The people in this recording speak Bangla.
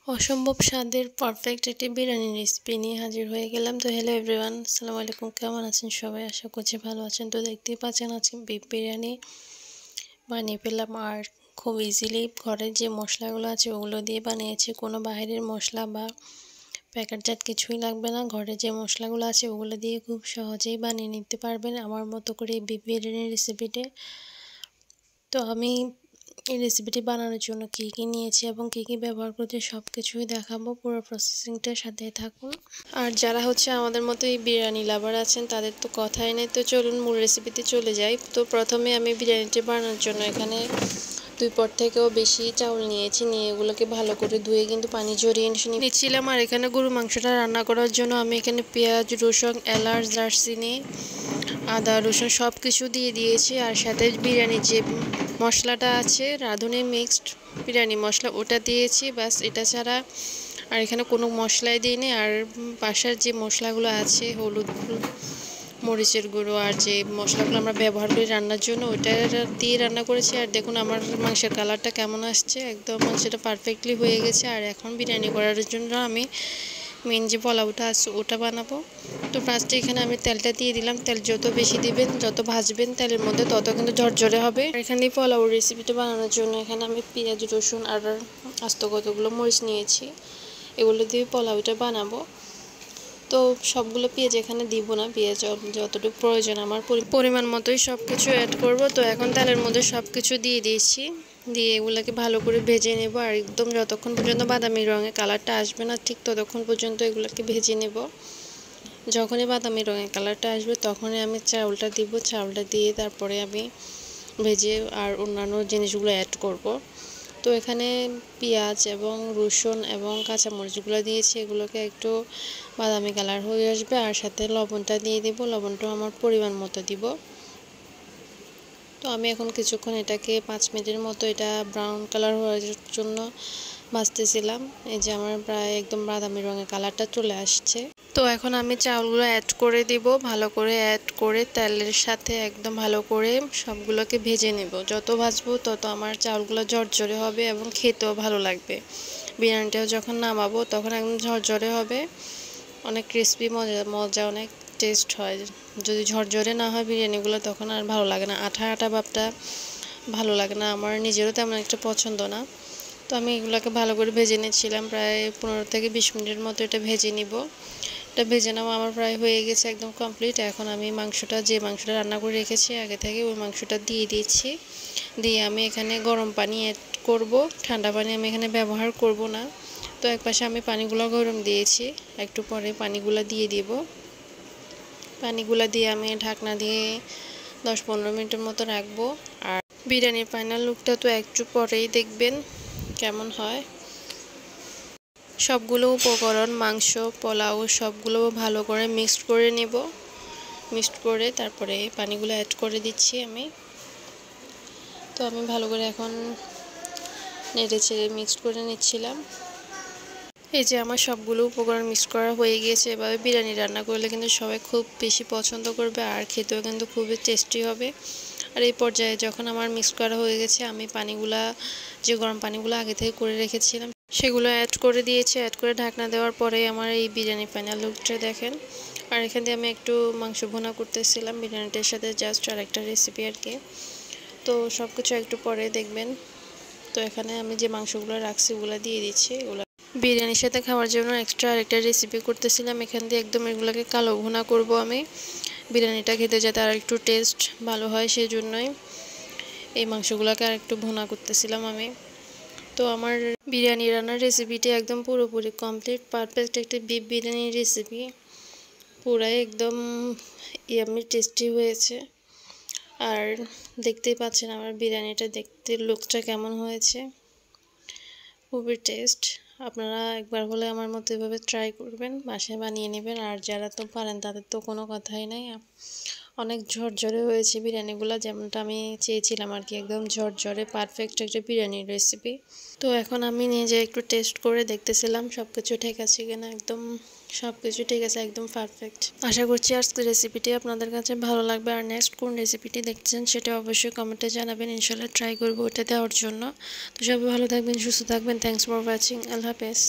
অসম্ভব স্বাদের পারফেক্ট একটি বিরিয়ানি রেসিপি নিয়ে হাজির হয়ে গেলাম। তো হ্যালো এভরিওয়ান, আসসালামু আলাইকুম। কেমন আছেন সবাই? আশা করছি ভালো আছেন। তো দেখতেই পাচ্ছেন আজকে বিফ বিরিয়ানি বানিয়ে ফেললাম, আর খুব ইজিলি ঘরের যে মশলাগুলো আছে ওগুলো দিয়ে বানিয়েছি। কোনো বাইরের মশলা বা প্যাকেটজাত কিছুই লাগবে না। ঘরে যে মশলাগুলো আছে ওগুলো দিয়ে খুব সহজেই বানিয়ে নিতে পারবেন আমার মতো করে এই বিফ বিরিয়ানি রেসিপিটি। তো আমি এই রেসিপিটি বানানোর জন্য কী কী নিয়েছি এবং কী কী ব্যবহার করছি সব কিছুই দেখাবো। পুরো প্রসেসিংটার সাথে থাকুন। আর যারা আমাদের মতো এই বিরিয়ানি লাভার আছেন তাদের তো কথাই নেই। তো চলুন মূল রেসিপিতে চলে যাই। তো প্রথমে আমি বিরিয়ানিটি বানানোর জন্য এখানে 2 পট থেকেও বেশি চাউল নিয়েছি। নিয়ে এগুলোকে ভালো করে ধুয়ে কিন্তু পানি ঝরিয়ে নিচ্ছিলাম। আর এখানে গরু মাংসটা রান্না করার জন্য আমি এখানে পেঁয়াজ, রসুন, এলাচ, দারচিনি, আদা, রসুন সব কিছু দিয়ে দিয়েছি। আর সাথে বিরিয়ানির যে মশলাটা আছে, রাঁধুনি মিক্সড বিরিয়ানি মশলা, ওটা দিয়েছি। বাস এটা ছাড়া আর এখানে কোনো মশলাই দিইনি। আর বাসার যে মশলাগুলো আছে, হলুদ, মরিচের গুঁড়ো আর যে মশলাগুলো আমরা ব্যবহার করি রান্নার জন্য, ওটা দিয়ে রান্না করেছি। আর দেখুন আমার মাংসের কালারটা কেমন আসছে, একদম মাংসটা পারফেক্টলি হয়ে গেছে। আর এখন বিরিয়ানি করার জন্য আমি মেন যে পোলাওটা আছে ওটা বানাবো। তো ফার্স্টে এখানে আমি তেলটা দিয়ে দিলাম। তেল যত বেশি দিবেন, যত ভাজবেন তেলের মধ্যে, তত কিন্তু ঝরঝরে হবে। এখানে পোলাও রেসিপিটা বানানোর জন্য এখানে আমি পেঁয়াজ, রসুন আর আস্ত কতগুলো মরিচ নিয়েছি। এগুলো দিয়ে পোলাওটা বানাবো। তো সবগুলো পেঁয়াজ এখানে দিব না, পেঁয়াজ যতটুকু প্রয়োজন আমার পরিমাণ মতোই সব কিছু অ্যাড করব। তো এখন তেলের মধ্যে সব কিছু দিয়ে দিয়েছি। দিয়ে এগুলোকে ভালো করে ভেজে নেব। আর একদম যতক্ষণ পর্যন্ত বাদামি রঙের কালারটা আসবে না, ঠিক ততক্ষণ পর্যন্ত এগুলোকে ভেজে নেব। যখনই বাদামি রঙের কালারটা আসবে তখনই আমি চাউলটা দিব। চাউলটা দিয়ে তারপরে আমি ভেজে আর অন্যান্য জিনিসগুলো অ্যাড করব। তো এখানে পেঁয়াজ এবং রসুন এবং কাঁচামরিচগুলো দিয়েছি। এগুলোকে একটু বাদামি কালার হয়ে আসবে। আর সাথে লবণটা দিয়ে দেব। লবণটাও আমার পরিমাণ মতো দিব। তো আমি এখন কিছুক্ষণ এটাকে 5 মিনিটের মতো এটা ব্রাউন কালার হওয়ার জন্য ভাজতেছিলাম। এই যে আমার প্রায় একদম বাদামি রঙের কালারটা চলে আসছে। তো এখন আমি চাউলগুলো অ্যাড করে দিব। ভালো করে অ্যাড করে তেলের সাথে একদম ভালো করে সবগুলোকে ভেজে নেব। যত ভাজবো তত আমার চাউলগুলো ঝরঝরে হবে এবং খেতেও ভালো লাগবে। বিরিয়ানিটাও যখন নামাবো তখন একদম ঝরঝরে হবে, অনেক ক্রিসপি, মজা অনেক টেস্ট হয়। যদি ঝরঝরে না হয় বিরিয়ানিগুলো তখন আর ভালো লাগে না, আঠা আঠা ভাবটা ভালো লাগে না, আমার নিজেরও তেমন একটা পছন্দ না। তো আমি এগুলোকে ভালো করে ভেজে নিচ্ছিলাম, প্রায় 15 থেকে 20 মিনিটের মতো এটা ভেজে নিব। এটা ভেজে নেওয়া আমার প্রায় হয়ে গেছে, একদম কমপ্লিট। এখন আমি যে মাংসটা রান্না করে রেখেছি আগে থেকে, ওই মাংসটা দিয়ে দিচ্ছি। দিয়ে আমি এখানে গরম পানি অ্যাড করব। ঠান্ডা পানি আমি এখানে ব্যবহার করব না। তো একপাশে আমি পানিগুলো গরম দিয়েছি, একটু পরে পানিগুলো দিয়ে দিব। পানিগুলো দিয়ে আমি ঢাকনা দিয়ে 10-15 মিনিটের মতো রাখবো। আর বিরিয়ানির ফাইনাল লুকটা তো একটু পরেই দেখবেন কেমন হয়। সবগুলো উপকরণ, মাংস, পোলাও সবগুলো ভালো করে মিক্সড করে নেব। মিক্সড করে তারপরে পানিগুলো অ্যাড করে দিচ্ছি আমি। তো আমি ভালো করে এখন নেড়ে চেড়ে মিক্সড করে নিচ্ছিলাম। এই যে আমার সবগুলো উপকরণ মিক্স করা হয়ে গিয়েছে। এভাবে বিরিয়ানি রান্না করলে কিন্তু সবাই খুব বেশি পছন্দ করবে, আর খেতেও কিন্তু খুবই টেস্টি হবে। আর এই পর্যায়ে যখন আমার মিক্স করা হয়ে গেছে, আমি যে গরম পানিগুলো আগে থেকে করে রেখেছিলাম সেগুলো অ্যাড করে দিয়েছি। অ্যাড করে ঢাকনা দেওয়ার পরে আমার এই বিরিয়ানি ফাইনাল লুকটা দেখেন। আর এখান দিয়ে আমি একটু মাংস ভুনা করতেছিলাম বিরিয়ানিটার সাথে, জাস্ট আর একটা রেসিপি আর কি। তো সব কিছু একটু পরে দেখবেন। তো এখানে আমি যে মাংসগুলো রাখছি ওগুলো দিয়ে দিচ্ছি। এগুলো বিরিয়ানির সাথে খাওয়ার জন্য এক্সট্রা আরেকটা রেসিপি করতেছিলাম। এখান দিয়ে একদম এগুলোকে কালো ভুনা করব আমি, বিরিয়ানিটা খেতে যাতে আর একটু টেস্ট ভালো হয় সেই জন্যই এই মাংসগুলোকে আর একটু ভুনা করতেছিলাম আমি। তো আমার বিরিয়ানি রান্নার রেসিপিটি একদম পুরোপুরি কমপ্লিট, পারফেক্ট একটা বিফ বিরিয়ানির রেসিপি। পুরাই একদম ইয়াম্মি টেস্টি হয়েছে। আর দেখতেই পাচ্ছেন আমার বিরিয়ানিটা দেখতে লুকটা কেমন হয়েছে, খুবই টেস্ট। আপনারা একবার হলে আমার মতো এভাবে ট্রাই করবেন, বাসায় বানিয়ে নেবেন। আর যারা তো পারেন তাদের তো কোনো কথাই নাই। অনেক ঝরঝরে হয়েছে বিরিয়ানিগুলো, যেমনটা আমি চেয়েছিলাম আর কি, একদম ঝরঝরে পারফেক্ট একটা বিরিয়ানির রেসিপি। তো এখন আমি নিজে একটু টেস্ট করে দেখতেছিলাম সব কিছু ঠিক আছে কিনা, একদম সব কিছু ঠিক আছে, একদম পারফেক্ট। আশা করছি আজকের রেসিপিটি আপনাদের কাছে ভালো লাগবে। আর নেক্সট কোন রেসিপিটি দেখছেন সেটা অবশ্যই কমেন্টে জানাবেন, ইনশাল্লাহ ট্রাই করবো ওটা দেওয়ার জন্য। তো সবাই ভালো থাকবেন, সুস্থ থাকবেন। Thanks for watching. আল্লাহ হাফেজ।